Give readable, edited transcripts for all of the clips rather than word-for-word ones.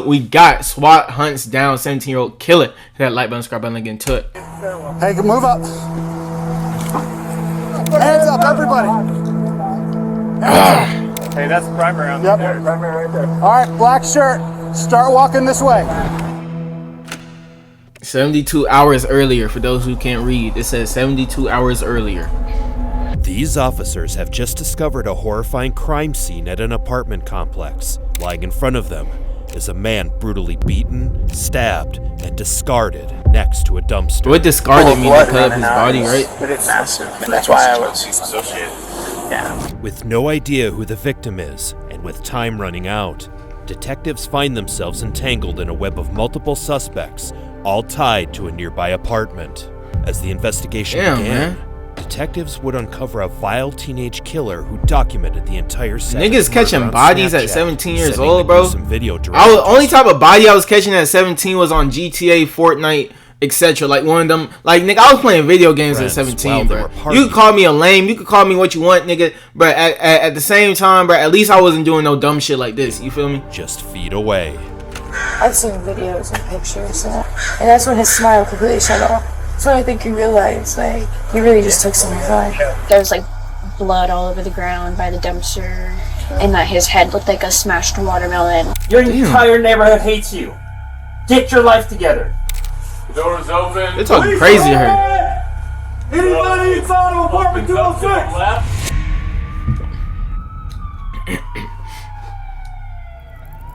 We got SWAT hunts down 17-year-old killer. Hit that like button, subscribe button, get into it. Hey, move up. Hands up, everybody. Hey, that's the primary on Yep. there. Primary right there. All right, black shirt. Start walking this way. 72 hours earlier, for those who can't read, it says 72 hours earlier. These officers have just discovered a horrifying crime scene at an apartment complex. Lying in front of them is a man brutally beaten, stabbed, and discarded next to a dumpster. What discarded mean? To cut up his body, right? But it's massive. And that's why I was associated. Yeah. With no idea who the victim is, and with time running out, detectives find themselves entangled in a web of multiple suspects, all tied to a nearby apartment. As the investigation began, detectives would uncover a vile teenage killer who documented the entire set. Niggas catching bodies at 17 years old, bro. Video only type of body I was catching at 17 was on GTA, Fortnite, etc. Like one of them, like nigga, I was playing video games at 17, bro. You could call me a lame, you could call me what you want, nigga, but at the same time, bro, at least I wasn't doing no dumb shit like this. You feel me? Just feet away. I've seen videos and pictures, and that's when his smile completely shut off. That's when I think you realize, like, he really just took someone's life. There was like blood all over the ground by the dumpster, and that his head looked like a smashed watermelon. Your entire neighborhood hates you. Get your life together. The door is open. They're talking crazy here. Anybody inside of apartment 206?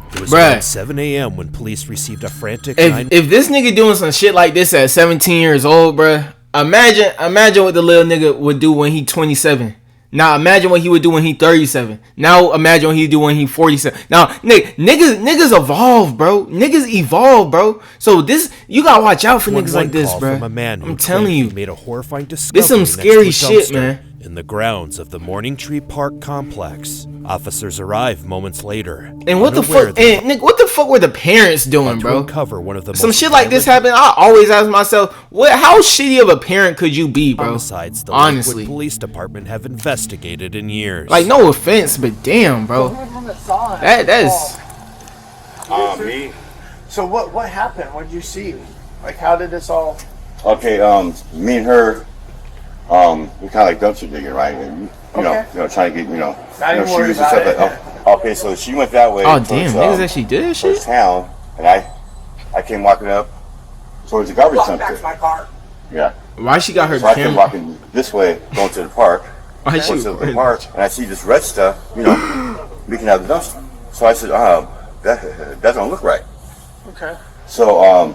It was around 7 a.m. when police received a frantic... If this nigga doing some shit like this at 17 years old, bruh, imagine what the little nigga would do when he 27. Now imagine what he would do when he 37. Now imagine what he do when he 47. Now niggas evolve, bro. Niggas evolve, bro. So this, you gotta watch out for niggas like this, bro. I'm telling you, made a horrifying discovery. This some scary shit, man. In the grounds of the Morning Tree Park complex, officers arrive moments later. And what the fuck? And nigga, what the fuck were the parents doing, bro? Cover one of the some shit like this happened. I always ask myself, how shitty of a parent could you be, bro? Homicides the honestly, Lakewood Police Department have investigated in years. Like, no offense, but damn, bro. That is. Me. So what happened? What did you see? Like, how did this all? Okay, me and her, we kind of like dumpster digging, right? And, you know, trying to get, shoes and stuff like that. Okay, so she went that way. Oh, damn, niggas actually did this shit? Towards town, and I came walking up towards the garbage dumpster. Back to my car. Yeah. Why she got her so camera? I came walking this way, going to the park. Why she to the park, and I see this red stuff, leaking out of the dumpster. So I said, that don't look right. Okay. So I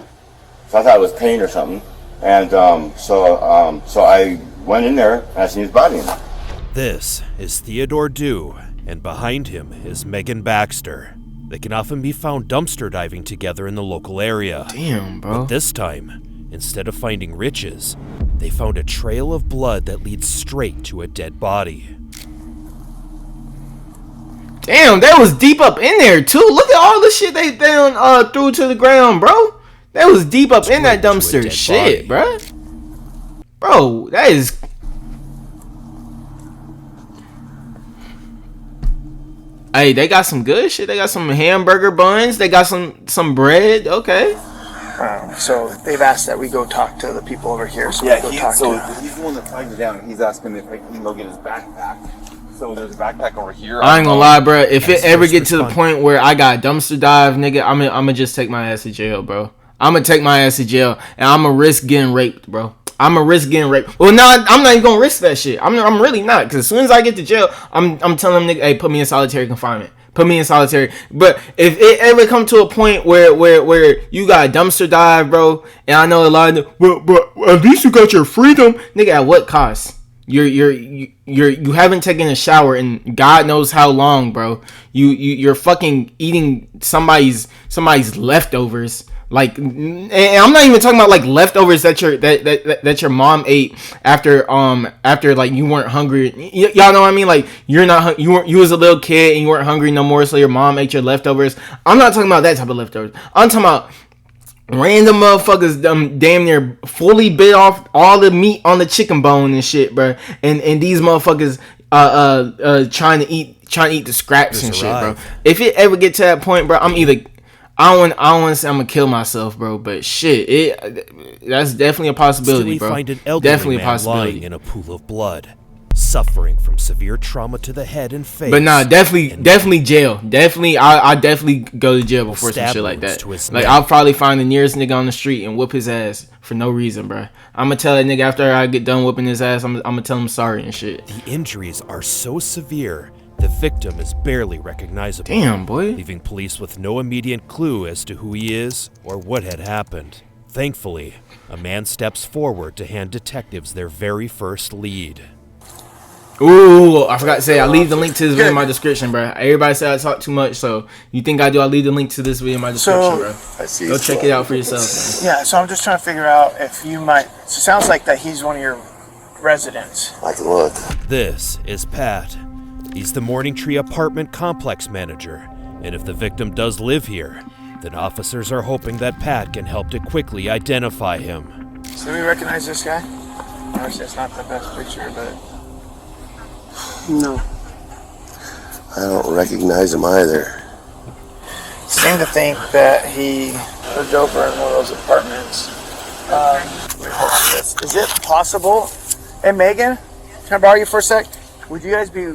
thought it was paint or something, and so I went in there and I seen his body in there. This is Theodore Dew, and behind him is Megan Baxter. They can often be found dumpster diving together in the local area. Damn, bro. But this time, instead of finding riches, they found a trail of blood that leads straight to a dead body. Damn, that was deep up in there too. Look at all the shit they threw to the ground, bro. That was deep up in that dumpster. Shit, bro. Bro, that is. Hey, they got some good shit. They got some hamburger buns. They got some bread. Okay. So they've asked that we go talk to the people over here. So Yeah, he's the one that flagged it down. He's asking if he can go get his backpack. So there's a backpack over here. I ain't gonna lie, bro. If it ever get to the point where I got dumpster dive, nigga, I'm gonna just take my ass to jail, bro. I'm gonna take my ass to jail, and I'm gonna risk getting raped, bro. I'm gonna risk getting raped. Well, no, I'm not even gonna risk that shit. I'm really not, because as soon as I get to jail, I'm telling them, nigga, hey, put me in solitary confinement. Put me in solitary. But if it ever come to a point where you got a dumpster dive, bro, and I know a lot of them, well, at least you got your freedom, nigga. At what cost? You haven't taken a shower in God knows how long, bro. You're fucking eating somebody's leftovers. Like, and I'm not even talking about like leftovers that your mom ate after like you weren't hungry. Y'all know what I mean? Like you was a little kid and you weren't hungry no more, so your mom ate your leftovers. I'm not talking about that type of leftovers. I'm talking about random motherfuckers damn near fully bit off all the meat on the chicken bone and shit, bro. And these motherfuckers trying to eat the scraps and shit, bro. If it ever get to that point, bro, I'm either I don't want to say I'm gonna kill myself, bro, but shit, that's definitely a possibility, bro. Find an elderly definitely a man possibility. lying in a pool of blood, suffering from severe trauma to the head and face. But nah, definitely jail. Definitely, I definitely go to jail before some shit like that. Like, I'll probably find the nearest nigga on the street and whoop his ass for no reason, bro. I'm gonna tell that nigga after I get done whooping his ass, I'm gonna tell him sorry and shit. The injuries are so severe, the victim is barely recognizable. Damn, boy. Leaving police with no immediate clue as to who he is or what had happened. Thankfully, a man steps forward to hand detectives their very first lead. Ooh, I forgot to say, I leave the link to this video in my description, bro. Everybody said I talk too much, so you think I do? I leave the link to this video in my description, bro. I see. Go check it out for yourself, man. Yeah, so I'm just trying to figure out if you might. So it sounds like that he's one of your residents. I can look. This is Pat. He's the Morning Tree apartment complex manager, and if the victim does live here, then officers are hoping that Pat can help to quickly identify him. So do we recognize this guy? Obviously, it's not the best picture, but No. I don't recognize him either. seem to think that he lived over in one of those apartments. Is it possible? Hey, Megan, can I borrow you for a sec? Would you guys be?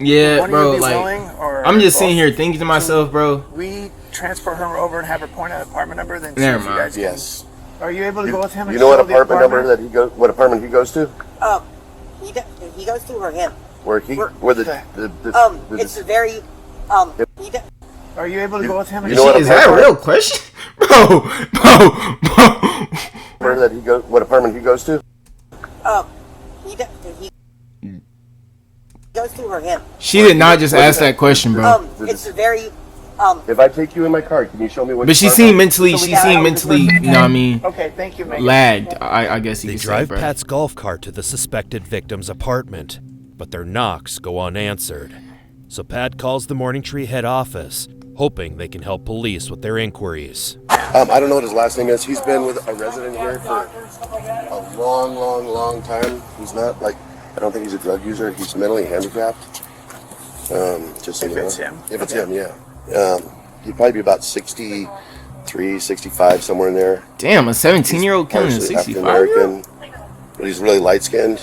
Yeah, bro, willing, like, I'm just sitting here thinking to myself, bro. We transport her over and have her point out the apartment number, then Never see if you mind. guys can- Yes. Are you able to go with him? You know what apartment number that he goes? What apartment he goes to? He goes to or him. Where he? Where- Where It's a very Are you able to go with him? You know what Is that a real question? Bro. Where that he goes? What apartment he goes to? he goes to or him. She did not just ask that question, bro. It's a very If I take you in my car, can you show me what? But she seemed mentally, you know what I mean, Okay, thank you, Megan. lagged, I guess you They could say, drive bro. Pat's golf cart to the suspected victim's apartment, but their knocks go unanswered. So Pat calls the Morning Tree head office, hoping they can help police with their inquiries. I don't know what his last name is. He's been with a resident here for a long time. He's not like, I don't think he's a drug user. He's mentally handicapped. Just so you know. it's him. If it's him, yeah. He'd probably be about 63, 65, somewhere in there. Damn, a 17-year-old killing a Partially 65-year-old? but he's really light skinned.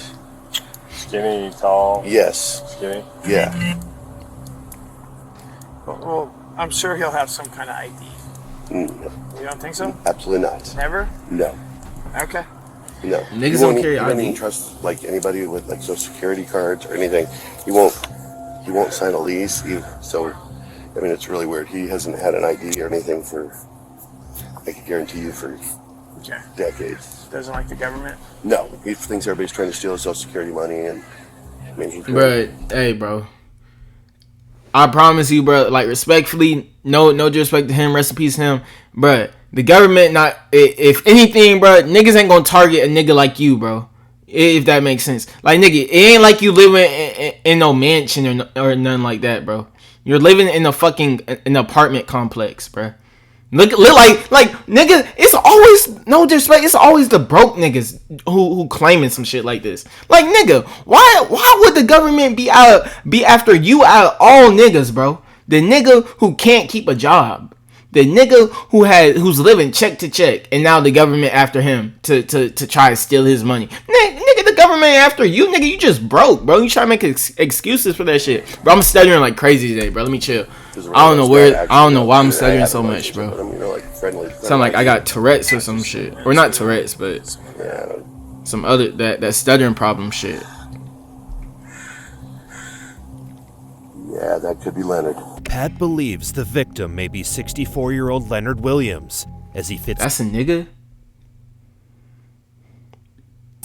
Skinny, tall, Yes. skinny. Yeah. Well, I'm sure he'll have some kind of ID. You don't think so? Absolutely not. Never? No. Okay. No. Niggas He don't won't- carry He doesn't ID. even trust like anybody with like social security cards or anything. He won't sign a lease. So, I mean, it's really weird. He hasn't had an ID or anything for, I can guarantee you, for Okay. decades. Doesn't like the government? No, he thinks everybody's trying to steal his social security money, and I mean, he's But hey, bro, I promise you, bro. Like, respectfully, no disrespect to him. Rest in peace to him, bro. The government, not if anything, bro. Niggas ain't gonna target a nigga like you, bro. If that makes sense. Like, nigga, it ain't like you living in no mansion or nothing like that, bro. You're living in a fucking an apartment complex, bro. Look like nigga. It's always, no disrespect. It's always the broke niggas who claiming some shit like this. Like, nigga, why would the government be after you out of all niggas, bro? The nigga who can't keep a job, the nigga who's living check to check, and now the government after him to try to steal his money. Nigga, the government after you, nigga. You just broke, bro. You try to make excuses for that shit, bro. I'm stuttering like crazy today, bro. Let me chill. I don't know why I'm stuttering so much, bro. Sound like I got Tourette's or some shit, or not Tourette's, but some other that stuttering problem shit. Yeah, that could be Leonard. Pat believes the victim may be 64-year-old Leonard Williams, as he fits That's a nigga.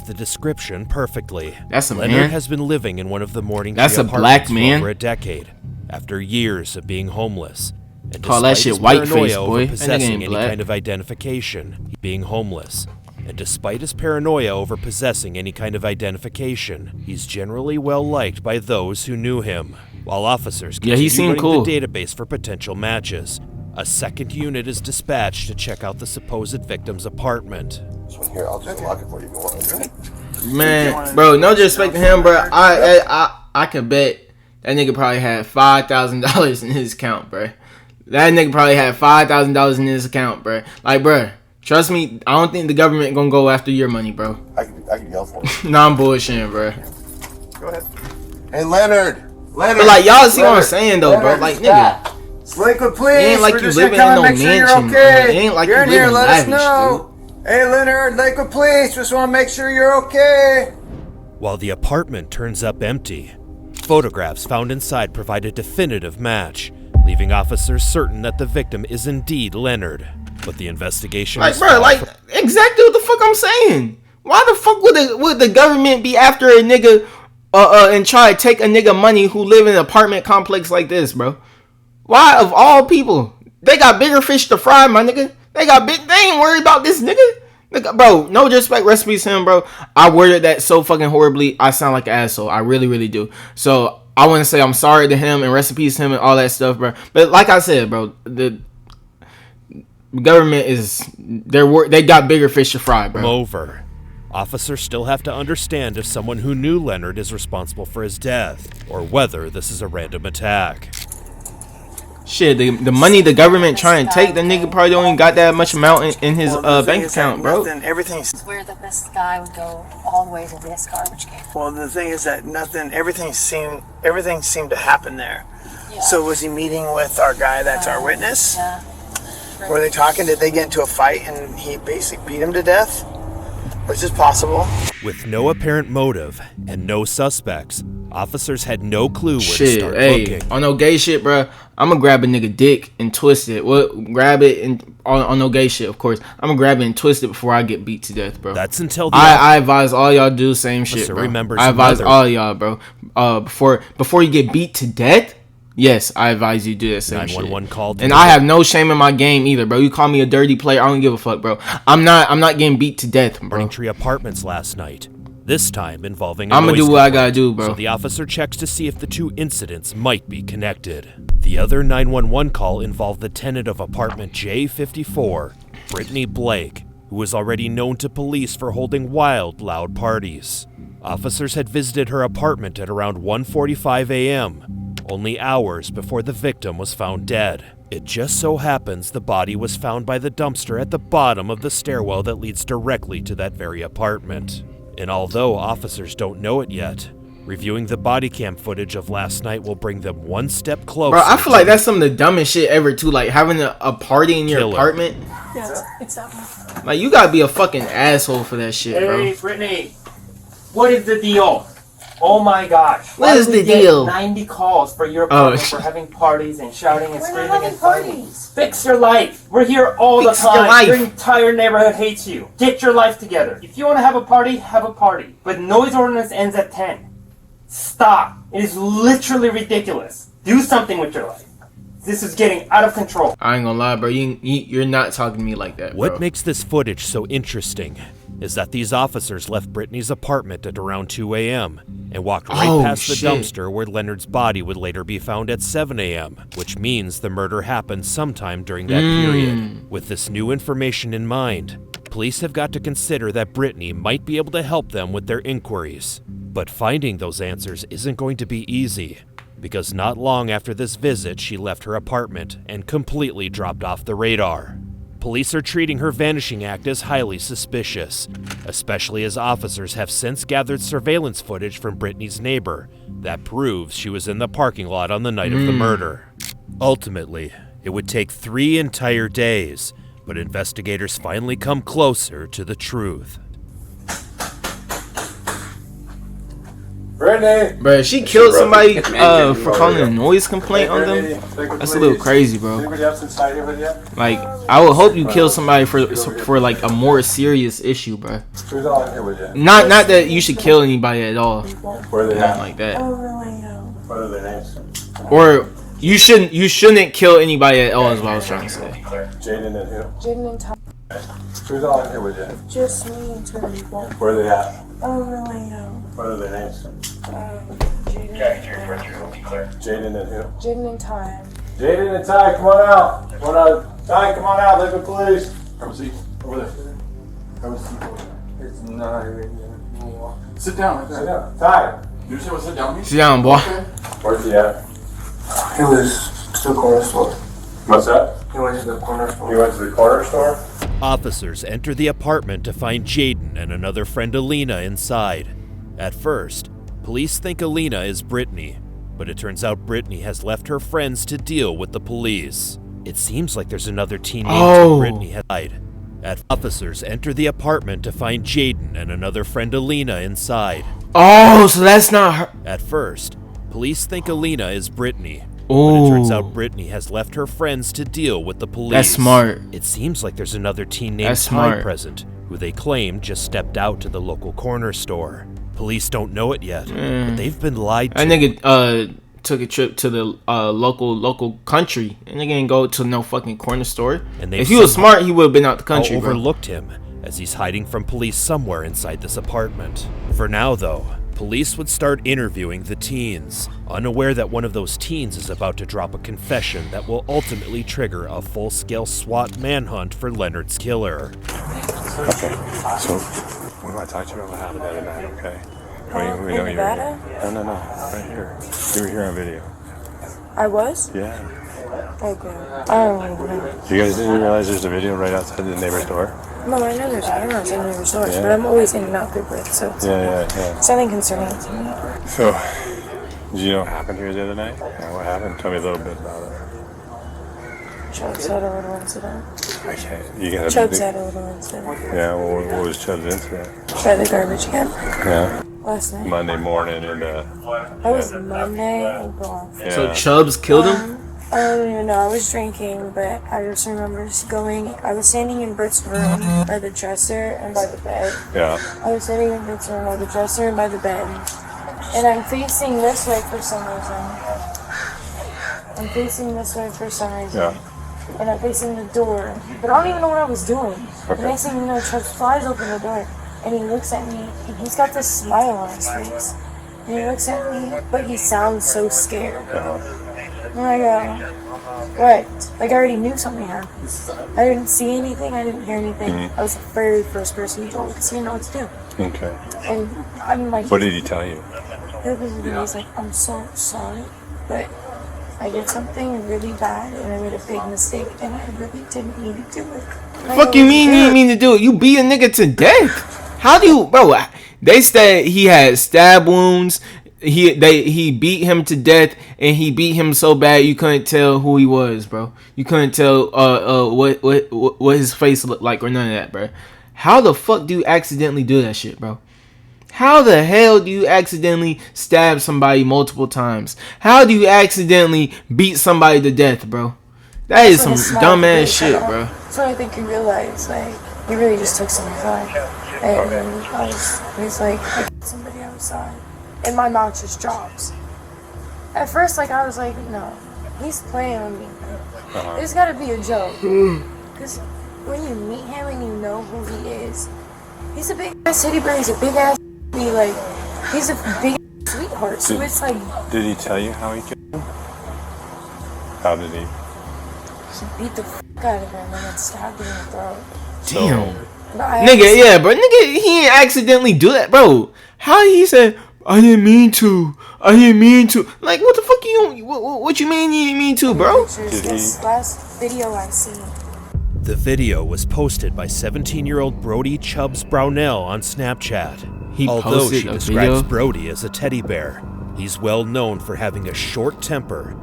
the description perfectly. That's a Leonard man? has been living in one of the Morning That's Tree a black apartments man? for over a decade, after years of being homeless. And Call that despite shit his whiteface, paranoia boy. over That nigga possessing ain't any black. kind of identification, being homeless. And despite his paranoia over possessing any kind of identification, he's generally well liked by those who knew him. While officers Yeah, he continue seemed running cool. the database for potential matches, a second unit is dispatched to check out the supposed victim's apartment. So here, I'll just lock it for you if you want. Man, bro, no disrespect to him, bro. I can bet that nigga probably had $5,000 in his account, bro. That nigga probably had $5,000 in his account, bro. Like, bro, trust me, I don't think the government gonna go after your money, bro. I can yell for him. Nah, I'm bullshitting, bro. Go ahead. Hey, Leonard. But like, y'all see what I'm saying, though, bro? Like, nigga. Lakewood Police, It ain't like we're you just living gonna in come no and make sure you're mansion, okay. bro. It ain't like you're you in here, living let us lavish, know. Hey, Leonard, Lakewood Police, just want to make sure you're okay. While the apartment turns up empty, photographs found inside provide a definitive match, leaving officers certain that the victim is indeed Leonard. But the investigation Like, is bro, like, exactly what the fuck I'm saying. Why the fuck would the government be after a nigga and try to take a nigga money who live in an apartment complex like this, bro? Why, of all people? They got bigger fish to fry, my nigga. They ain't worried about this nigga. Bro, no disrespect, recipes to him, bro. I worded that so fucking horribly. I sound like an asshole. I really, really do. So, I want to say I'm sorry to him and recipes to him and all that stuff, bro. But like I said, bro, the government they got bigger fish to fry, bro. Over. Officers still have to understand if someone who knew Leonard is responsible for his death, or whether this is a random attack. Shit, the money the government trying to take, the nigga probably don't even got that much amount in his bank account, bro. Everything's Where the best guy would go all the way to this garbage can. well. The thing is that everything seemed to happen there. Yeah. So was he meeting with our guy that's our witness? Yeah. Were they talking? Did they get into a fight and he basically beat him to death? Which is possible. With no apparent motive and no suspects, officers had no clue where to Shit, start hey, looking. on no gay shit, bro. I'm gonna grab a nigga dick and twist it. Grab it and on no gay shit, of course. I'm gonna grab it and twist it before I get beat to death, bro. That's until the I advise all y'all do the same shit, bro. remembers I advise another- all y'all, bro. Before you get beat to death, yes, I advise you do that same 911 shit. called. And I have no shame in my game either, bro. You call me a dirty player, I don't give a fuck, bro. I'm not getting beat to death, bro. Braintree Apartments last night. This time involving a I'm gonna noise do what I complaint. gotta do, bro. So the officer checks to see if the two incidents might be connected. The other 911 call involved the tenant of apartment J54, Brittany Blake, who was already known to police for holding wild, loud parties. Officers had visited her apartment at around 1:45 a.m., only hours before the victim was found dead. It just so happens the body was found by the dumpster at the bottom of the stairwell that leads directly to that very apartment. And although officers don't know it yet, reviewing the body cam footage of last night will bring them one step closer. Bro, I feel like that's some of the dumbest shit ever too. Like having a party in your apartment. Yeah, it's that one. Like you gotta be a fucking asshole for that shit, bro. Hey, Brittany, what is the deal? Oh my gosh. What is Why do we the get deal? 90 calls for your apartment for having parties and shouting and We're screaming not and having fighting. parties. Fix your life. We're here all Fix the time. your life. Your entire neighborhood hates you. Get your life together. If you want to have a party, have a party. But noise ordinance ends at 10. Stop. It is literally ridiculous. Do something with your life. This is getting out of control. I ain't gonna lie, bro. You're not talking to me like that, bro. What makes this footage so interesting is that these officers left Brittany's apartment at around 2 a.m. and walked right past the dumpster where Leonard's body would later be found at 7 a.m., which means the murder happened sometime during that period. With this new information in mind, police have got to consider that Brittany might be able to help them with their inquiries. But finding those answers isn't going to be easy, because not long after this visit, she left her apartment and completely dropped off the radar. Police are treating her vanishing act as highly suspicious, especially as officers have since gathered surveillance footage from Brittany's neighbor that proves she was in the parking lot on the night of the murder. Ultimately, it would take 3 entire days, but investigators finally come closer to the truth. Brittany! Bro, if she killed somebody for calling a noise complaint on them, that's a little crazy, bro. Anybody else inside here with you? Like, I would hope you kill somebody for like a more serious issue, bro. Who's all in here with you? Not that you should kill anybody at all. Where are they Not at? like that. What are their names? Or you shouldn't kill anybody at all is what I was trying to say. Jaden and who? Jaden and Tom. Who's all in here with you? Just me and two people. Where are they at? I don't really know. What are their names? Jaden. Jaden and who? Jaden and Ty. Jaden and Ty, come on out. Ty, come on out. Leave it, please. Have a seat. Over there. Have a seat. It's not. Sit down. Sit down. Ty, You just want to sit down, Sit down, boy. Where's he at? He was to the corner store. What's that? He went to the corner store. You went to the corner store? Officers enter the apartment to find Jaden and another friend Alina inside. At first, police think Alina is Brittany, but it turns out Brittany has left her friends to deal with the police. It seems like there's another teen named Brittany has died. Officers enter the apartment to find Jaden and another friend Alina inside. Oh, so that's not her. At first, police think Alina is Brittany, but Oh, it turns out Brittany has left her friends to deal with the police. that's smart. It seems like there's another teen named That's Ty smart. present, who they claim just stepped out to the local corner store. Police don't know it yet, but they've been lied to. That nigga took a trip to the local country, and nigga ain't go to no fucking corner store. And If he was smart, he would have been out the country, bro. Overlooked him as he's hiding from police somewhere inside this apartment. For now, though, police would start interviewing the teens, unaware that one of those teens is about to drop a confession that will ultimately trigger a full-scale SWAT manhunt for Leonard's killer. Okay, so we want to talk to you about what happened the other night, okay? We know you were here. No, right here. You were here on video. I was? Yeah. Okay. I don't even know. You guys didn't realize there's a video right outside the neighbor's door? No, I know there's cameras in the resort, Yeah. but I'm always in and out through Brits, so it's Yeah. it's nothing concerning to me. So, did you know what happened here the other night? Yeah, what happened? Tell me a little bit about it. Chubbs had a little incident. I can't. You gotta. Chubbs had a little incident. Yeah. Well, what was Chubb's incident? By the garbage can Yeah. last night. Monday morning and That was Monday. Oh, God. yeah. So Chubbs killed him? I don't even know. I was drinking, but I just remember going. I was standing in Britt's room by the dresser and by the bed. Yeah. I was sitting in Britt's room by the dresser and by the bed. And I'm facing this way for some reason. Yeah. And I'm facing the door. But I don't even know what I was doing. The next thing you know, Chubbs flies open the door. And he looks at me. And he's got this smile on his face. And he looks at me, but he sounds so scared. And I go, what? Like I already knew something happened. I didn't see anything. I didn't hear anything. I was the very first person he told because he didn't know what to do. Okay. And I'm like, What did he tell you? he was like, I'm so sorry, but I did something really bad and I made a big mistake and I really didn't mean to do it. Fuck you mean you didn't mean to do it? You beat a nigga to death. How do you, bro? They said he had stab wounds. He beat him to death, and he beat him so bad you couldn't tell who he was, bro. You couldn't tell what his face looked like or none of that, bro. How the fuck do you accidentally do that shit, bro? How the hell do you accidentally stab somebody multiple times? How do you accidentally beat somebody to death, bro? That is some dumbass shit, bro. That's what I think you realize, like, he really just took something fine. And he's like, I got somebody outside. And my mouth just drops. At first, like, I was like, no, he's playing with me. There's gotta be a joke. Because when you meet him and you know who he is, he's a big ass teddy bear, he's a big ass, he's a big sweetheart. So it's like. Did he tell you how he killed him? How did he? He beat the fuck out of him and then stabbed him in the throat. Damn. But Nigga, yeah, bro. Nigga, he didn't accidentally do that, bro. How he said, I didn't mean to. Like, what the fuck what you mean you didn't mean to, bro? This last video I seen. The video was posted by 17-year-old Brody Chubbs Brownell on Snapchat. He Although posted she a describes video? Brody as a teddy bear, he's well known for having a short temper.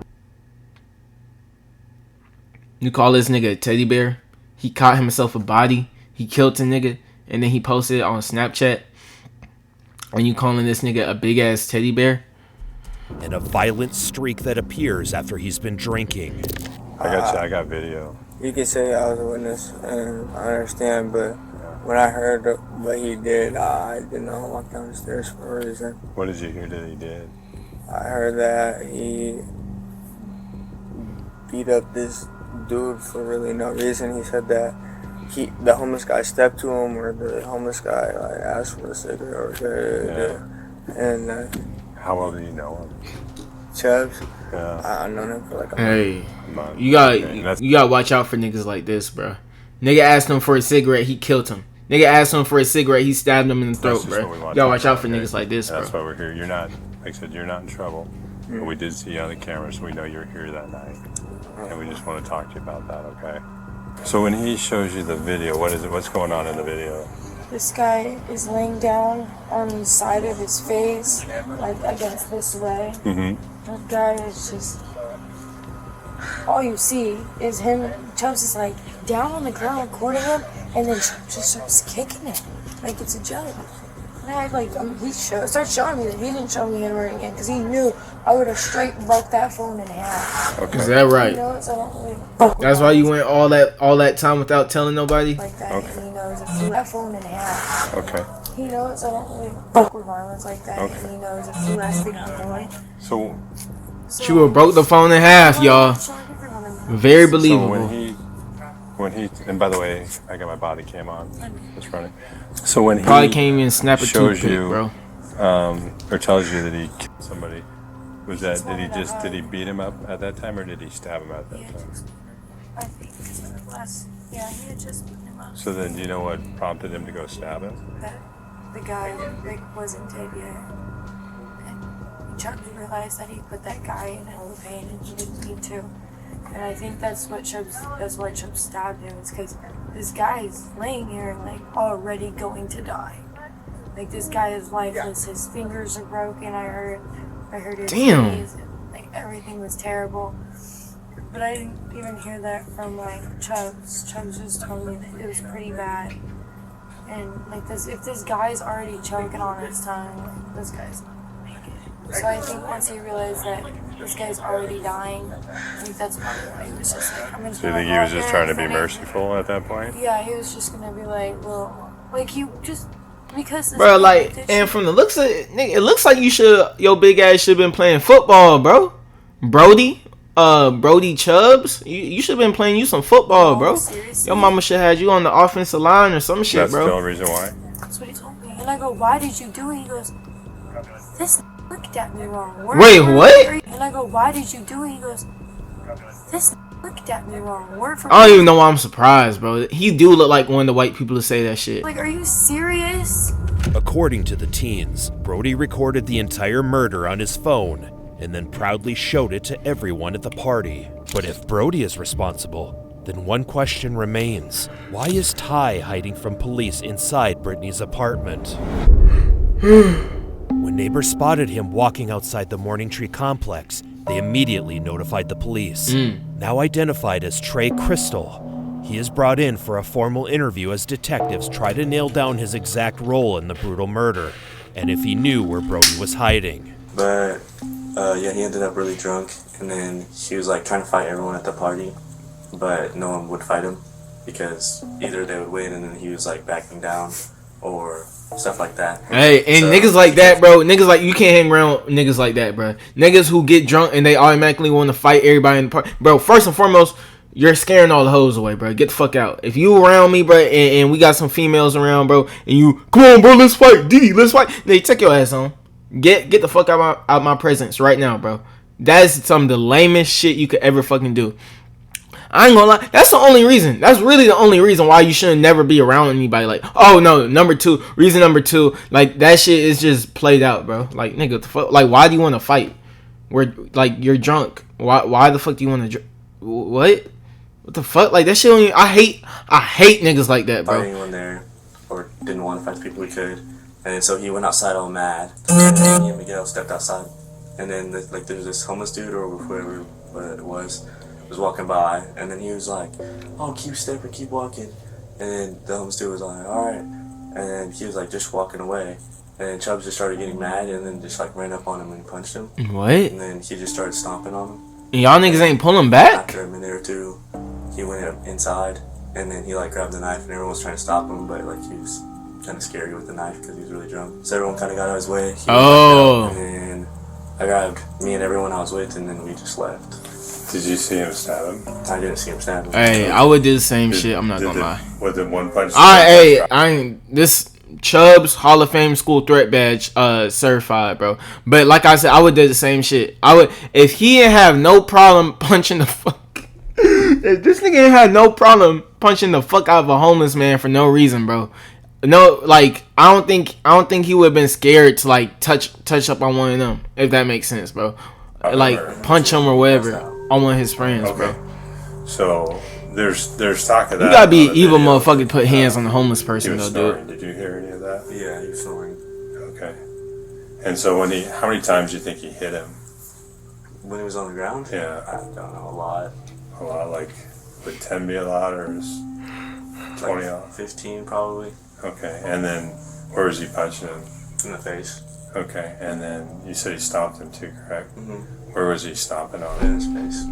You call this nigga a teddy bear? He caught himself a body. He killed a nigga, and then he posted it on Snapchat. And you calling this nigga a big ass teddy bear? And a violent streak that appears after he's been drinking. I got video. You can say I was a witness, and I understand, but when I heard what he did, I did not walk down the stairs for a reason. What did you hear that he did? I heard that he beat up this dude for really no reason. He said that the homeless guy stepped to him, or the homeless guy asked for a cigarette, and how well do you know him? Chubbs. Yeah. I've known him for like a Hey, month. you gotta watch out for niggas like this, bro. Nigga asked him for a cigarette, he killed him. Nigga asked him for a cigarette, he stabbed him in the throat, bro. You gotta watch out for niggas like this, bro. That's why we're here. You're not like I said, you're not in trouble. But we did see you on the camera, so we know you're here that night. And we just want to talk to you about that, okay? So when he shows you the video, what is it? What's going on in the video? This guy is laying down on the side of his face, like against this way. That guy is just... all you see is him, Chubbs is like down on the ground recording him, and then Chubbs just starts kicking it like it's a joke. And I like, he started showing me that he didn't show me him again because he knew I would have straight broke that phone in half. Okay. Is that right? He knows I don't really That's why you went all that time without telling nobody? like that. Okay. And he knows if he that phone in half. Okay. He knows I don't really fuck with violence like that. Okay. And he knows if he lets things go. So she would have broke the phone in half, y'all. Very believable. So when he, and by the way, I got my body cam on. It's running. So when he probably can't even snap a shows toothpick, you, bro. Or tells you that he killed somebody, did he beat him up at that time, or did he stab him at that time? I think yeah, he had just beaten him up. So then, do you know what prompted him to go stab him? That the guy wasn't dead yet. And Chuck realized that he put that guy in hell of pain, and he didn't need to. And I think that's why Chubb stabbed him, is because this guy is laying here like already going to die. Like this guy is lifeless. His fingers are broken. I heard his knees. Like everything was terrible. But I didn't even hear that from like Chubbs. Chubbs just told me that it was pretty bad. And like if this guy's already choking on his tongue, like, this guy's not gonna make it. So I think once he realized that this guy's already dying, I think that's probably why he was just like, I'm gonna. So you think he was just trying to be merciful at that point? Yeah, he was just gonna be like, well, like you just because. Bro, like, and from the looks of it, nigga, it looks like your big ass should have been playing football, bro. Brody Chubbs, you should have been playing some football, bro. Seriously? Your mama should have had you on the offensive line or some shit, That's bro. That's the only reason why. That's what he told me. And I go, why did you do it? He goes, this looked at me wrong. Wait, what? And I go, why did you do it? He goes, this looked at me wrong. Word for I don't even know why I'm surprised, bro. He do look like one of the white people to say that shit. Like, are you serious? According to the teens, Brody recorded the entire murder on his phone and then proudly showed it to everyone at the party. But if Brody is responsible, then one question remains. Why is Ty hiding from police inside Brittany's apartment? When neighbors spotted him walking outside the Morning Tree complex, they immediately notified the police. Now identified as Trey Crystal, he is brought in for a formal interview as detectives try to nail down his exact role in the brutal murder, and if he knew where Brody was hiding. But yeah, he ended up really drunk, and then he was like trying to fight everyone at the party, but no one would fight him because either they would win and then he was like backing down or stuff like that. Hey, and so, niggas like that, bro, niggas like, you can't hang around niggas like that, bro. Niggas who get drunk and they automatically want to fight everybody in the party. Bro, first and foremost, you're scaring all the hoes away, bro. Get the fuck out. If you around me, bro, and we got some females around, bro, and you, come on, bro, let's fight, D, let's fight. They take your ass on. Get the fuck out my presence right now, bro. That is some of the lamest shit you could ever fucking do. I ain't gonna lie. That's the only reason. That's really the only reason why you shouldn't never be around anybody. Like, oh no, reason number two, like that shit is just played out, bro. Like, nigga, what the fuck? Like, why do you want to fight? Where, like, you're drunk. Why the fuck do you want to? What the fuck? Like that shit. I hate niggas like that, bro. Fight anyone there, or didn't want to fight the people we could. And so he went outside all mad, and then me and Miguel stepped outside, and then there was this homeless dude or whoever it was walking by, and then he was like, "Oh, keep stepping, keep walking," and then the homeless dude was like, "All right," and then he was like just walking away, and then Chubbs just started getting mad, and then just like ran up on him and punched him. What? And then he just started stomping on him. And y'all niggas ain't pulling back? After a minute or two, he went up inside, and then he like grabbed the knife, and everyone was trying to stop him, but like he was kind of scary with the knife because he was really drunk. So everyone kind of got out of his way. And then I grabbed me and everyone I was with, and then we just left. Did you see him stab him? I didn't see him stab him. Hey, I would do the same shit. I'm not gonna lie. Was it one punch? I ain't this Chubbs Hall of Fame school threat badge certified, bro. But like I said, I would do the same shit. I would, if he didn't have no problem punching the fuck. If this nigga ain't had no problem punching the fuck out of a homeless man for no reason, bro, No, like I don't think he would have been scared to like touch up on one of them, if that makes sense, bro. Like punch him or whatever on one of his friends, bro. So there's talk of that. You gotta be an evil motherfucker to put hands on a homeless person, though, dude. Did you hear any of that? Yeah, he was snoring. Okay. And so how many times do you think he hit him? When he was on the ground? Yeah. I don't know, a lot. A lot, like, would 10 be a lot, or is 20 a lot? 15 probably. Okay, and then where was he punching him? In the face. Okay, and then you said he stomped him too, correct? Mm-hmm. Where was he stomping on? In his face.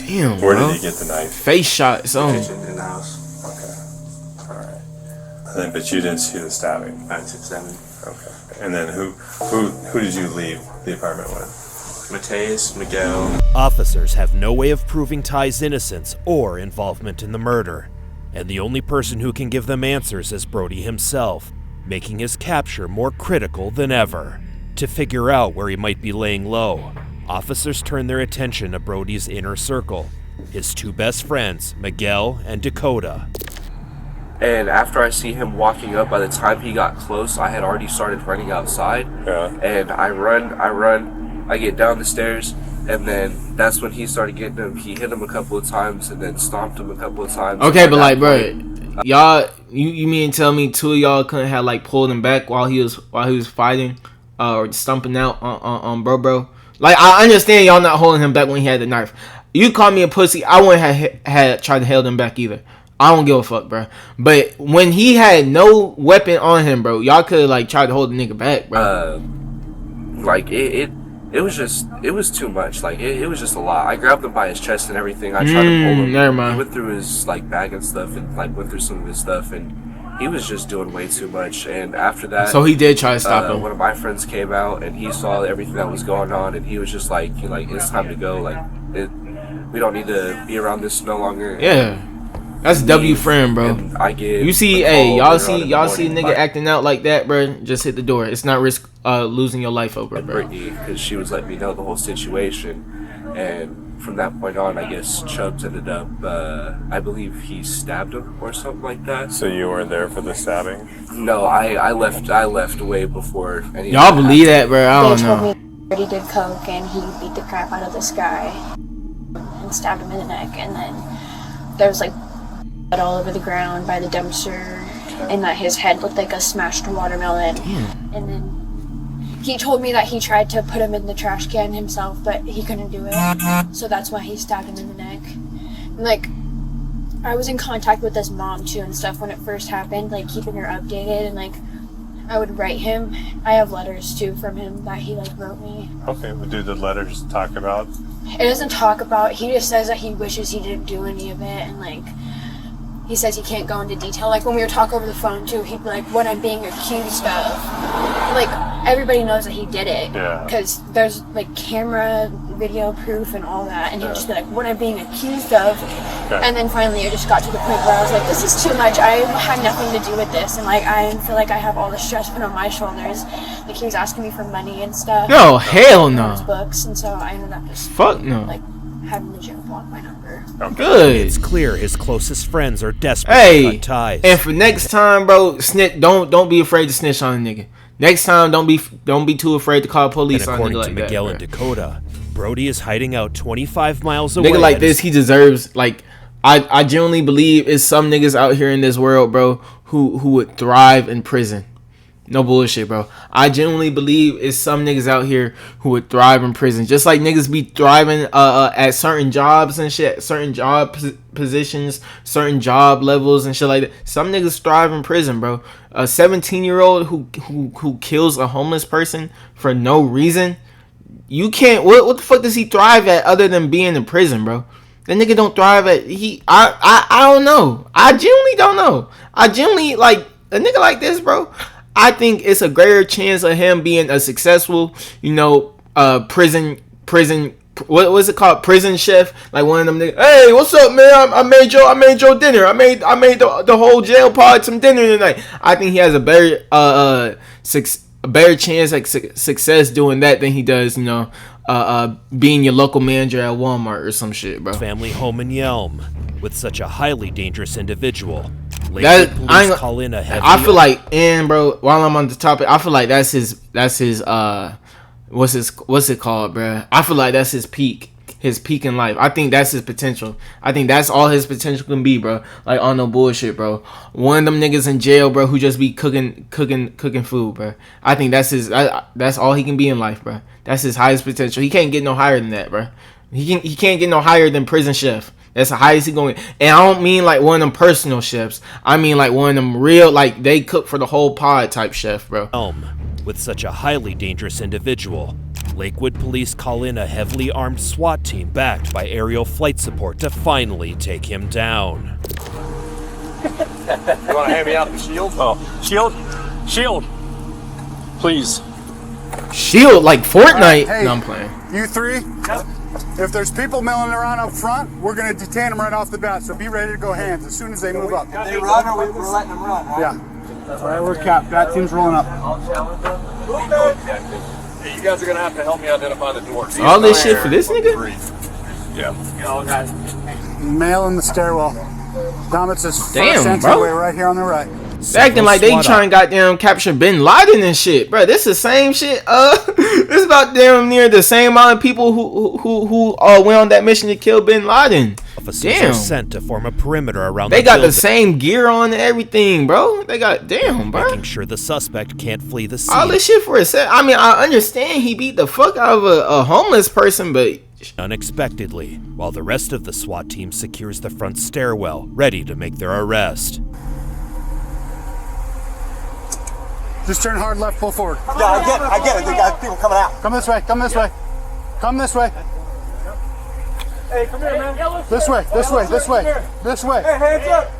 Damn, Where bro. did he get the knife? Face shot, so. In the house. Okay. Alright. And then, but you didn't see the stabbing? I didn't see the stabbing. Okay. And then who did you leave the apartment with? Mateus, Miguel. Officers have no way of proving Ty's innocence or involvement in the murder, and the only person who can give them answers is Brody himself, making his capture more critical than ever. To figure out where he might be laying low, officers turn their attention to Brody's inner circle, his two best friends, Miguel and Dakota. And after I see him walking up, by the time he got close, I had already started running outside. Yeah. And I run, I get down the stairs, and then that's when he started getting him. He hit him a couple of times and then stomped him a couple of times. Okay, but like, bro, y'all, you mean tell me two of y'all couldn't have like pulled him back while he was fighting, or stumping out on bro? Like, I understand y'all not holding him back when he had the knife. You call me a pussy, I wouldn't have had tried to hold him back either. I don't give a fuck, bro. But when he had no weapon on him, bro, y'all could like tried to hold the nigga back, bro. Like it was too much. Like it was just a lot. I grabbed him by his chest and everything. I tried to pull him. Never mind. He went through his like bag and stuff, and like went through some of his stuff, and he was just doing way too much. And after that, so he did try to stop him. One of my friends came out and he saw everything that was going on, and he was just like, it's time to go. Like we don't need to be around this no longer. Yeah. That's W friend, bro. You see, hey, y'all see a nigga acting out like that, bro. Just hit the door. It's not risk losing your life over, bro. Because she was letting me know the whole situation, and from that point on, I guess Chubbs ended up. I believe he stabbed him or something like that. So you weren't there for the stabbing? No, I left way before. Y'all believe that, bro? I don't They know. told me he did coke and he beat the crap out of this guy and stabbed him in the neck, and then there was like all over the ground by the dumpster, and that his head looked like a smashed watermelon. Damn. And then he told me that he tried to put him in the trash can himself, but he couldn't do it, so that's why he stabbed him in the neck. And like, I was in contact with his mom too and stuff when it first happened, like keeping her updated, and like I would write him. I have letters too from him that he like wrote me. Okay, well, do the letters talk about? It doesn't talk about, he just says that he wishes he didn't do any of it, and like he says he can't go into detail. Like when we were talking over the phone too, he'd be like, what I'm being accused of. Like everybody knows that he did it. Yeah. Because there's like camera, video proof and all that. And he'd just be like, what I'm being accused of. Okay. And then finally it just got to the point where I was like, this is too much. I had nothing to do with this. And like I feel like I have all the stress put on my shoulders. Like he was asking me for money and stuff. No, hell no. His books. And so I ended up just fuck no. Like having the jail block my number. Good. It's clear his closest friends are desperate to cut ties. And for next time, bro, don't be afraid to snitch on a nigga. Next time, don't be too afraid to call police on a nigga like that. According to Miguel and Dakota, Brody is hiding out 25 miles away. Nigga like this, he deserves, like, I genuinely believe it's some niggas out here in this world, bro, who would thrive in prison. No bullshit, bro. I genuinely believe it's some niggas out here who would thrive in prison. Just like niggas be thriving at certain jobs and shit, certain job positions, certain job levels and shit like that. Some niggas thrive in prison, bro. A 17-year-old who kills a homeless person for no reason, you can't. What the fuck does he thrive at other than being in prison, bro? That nigga don't thrive at. I don't know. I genuinely don't know. I genuinely, like, a nigga like this, bro, I think it's a greater chance of him being a successful, prison, what was it called? Prison chef. Like one of them niggas, hey, what's up, man? I made your dinner. I made the whole jail pod some dinner tonight. I think he has a better chance at success doing that than he does, being your local manager at Walmart or some shit, bro. Family home in Yelm. With such a highly dangerous individual, Lakewood police call in a heavy... I feel like, and bro, while I'm on the topic, I feel like that's his what's it called, bro? I feel like that's his peak in life. I think that's his potential. I think that's all his potential can be, bro. Like, on no bullshit, bro. One of them niggas in jail, bro, who just be cooking food, bro. I think that's all he can be in life, bro. That's his highest potential. He can't get no higher than that, bro. He can't get no higher than prison chef. That's the highest he going. And I don't mean like one of them personal chefs. I mean like one of them real, like they cook for the whole pod type chef, bro. With such a highly dangerous individual, Lakewood police call in a heavily armed SWAT team backed by aerial flight support to finally take him down. You want to hand me out the shield? Oh, shield, please. Shield like Fortnite. Hey, no, I'm playing. You three. Yep. If there's people milling around up front, we're going to detain them right off the bat. So be ready to go hands as soon as they move up. They run or we're letting them run, huh? Yeah. All right, we're capped. That team's rolling up. Hey, you guys are going to have to help me identify the doors. All this shit for this nigga? Yeah. Male in the stairwell. Domits is first Damn, bro. entryway right here on the right. Acting like they trying to goddamn capture Bin Laden and shit, bro. This is the same shit. This is about damn near the same amount of people who went on that mission to kill Bin Laden. Officers are sent to form a perimeter around. They got the same gear on and everything, bro. They got bro. Making sure the suspect can't flee the scene. All this shit for a set. I mean, I understand he beat the fuck out of a homeless person, but unexpectedly, while the rest of the SWAT team secures the front stairwell, ready to make their arrest. Just turn hard left, pull forward. Yeah, I get it. They got people coming out. Come this way, come this way. Come this way. Hey, come here, man. This way, this way, this way. This way. Hey, hands up.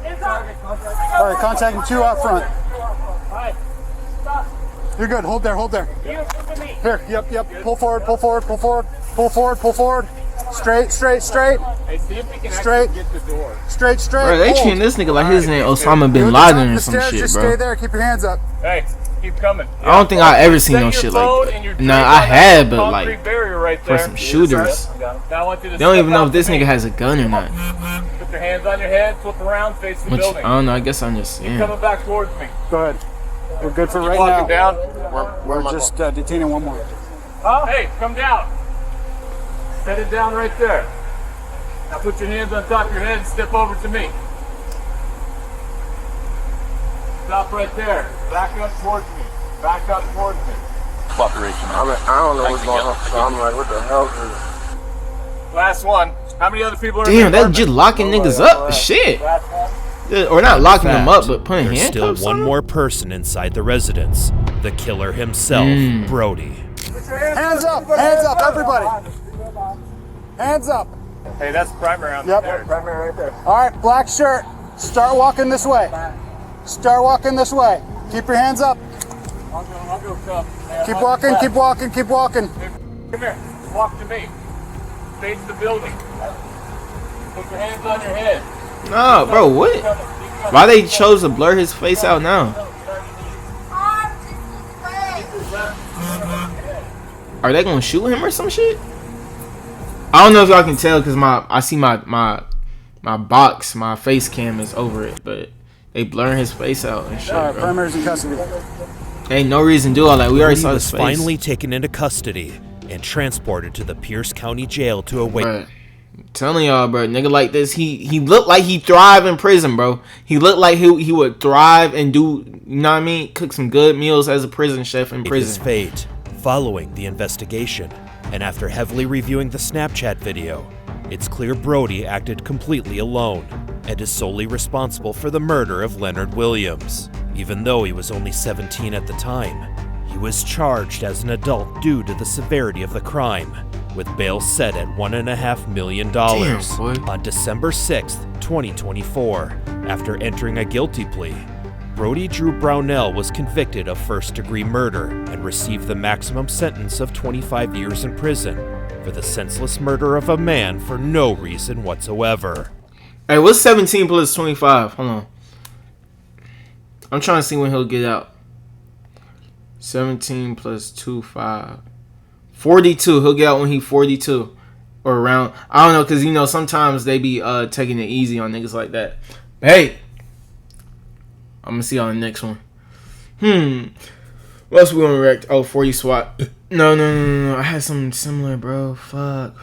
All right, contacting two out front. You're good. Hold there, hold there. Here, yep. Pull forward, pull forward, pull forward. Pull forward, pull forward. Straight. Hey, see if we can straight. Get the door. Straight. Bro, they treating this nigga like his name Osama Bin Laden or some shit, just bro. Stay there, keep your hands up. Hey, keep coming. I don't think I ever seen no shit like that. Nah, I had, but like for some shooters. They don't even know if this nigga has a gun or not. Put your hands on your head, flip around, face the building. I don't know. I guess I'm just Keep coming back towards me. Go ahead. We're good for right now. Down. We're just detaining one more. Hey, come down. Set it down right there. Now put your hands on top of your head and step over to me. Stop right there. Back up towards me. Back up towards me. Cooperation. I don't know what's going on, so I'm like, what the hell is... Last one. How many other people are damn, that just locking niggas up. Shit. Or not locking them up, but putting there's handcuffs still one more person inside the residence. The killer himself, Brody. Hands up, everybody. Hands up. Hey, that's primary on there. Primary right there. All right, black shirt. Start walking this way. Start walking this way. Keep your hands up. I'll go tough. Keep walking, keep walking, keep walking. Come here. Walk to me. Face the building. Put your hands on your head. No, bro, what? Why they chose to blur his face out now? Are they gonna shoot him or some shit? I don't know if y'all can tell because I see my box, my face cam is over it, but they blurring his face out and shit. All right, bro. primary's in custody. Ain't no reason to do all that. We already saw his was face. Finally taken into custody and transported to the Pierce County Jail to await. Bruh, I'm telling y'all, bro, nigga like this, he looked like he thrive in prison, bro. He looked like he would thrive and do, you know what I mean, cook some good meals as a prison chef in prison. His fate following the investigation, and after heavily reviewing the Snapchat video, it's clear Brody acted completely alone and is solely responsible for the murder of Leonard Williams. Even though he was only 17 at the time, he was charged as an adult due to the severity of the crime, with bail set at $1.5 million. Damn, on December 6th, 2024. After entering a guilty plea, Brody Drew Brownell was convicted of first-degree murder and received the maximum sentence of 25 years in prison for the senseless murder of a man for no reason whatsoever. Hey, what's 17 plus 25? Hold on. I'm trying to see when he'll get out. 17 plus 25. 42. He'll get out when he's 42. Or around. I don't know, because, you know, sometimes they be taking it easy on niggas like that. But hey, I'm gonna see you on the next one. What else we gonna react? Oh, 40 SWAT. No. I had something similar, bro. Fuck.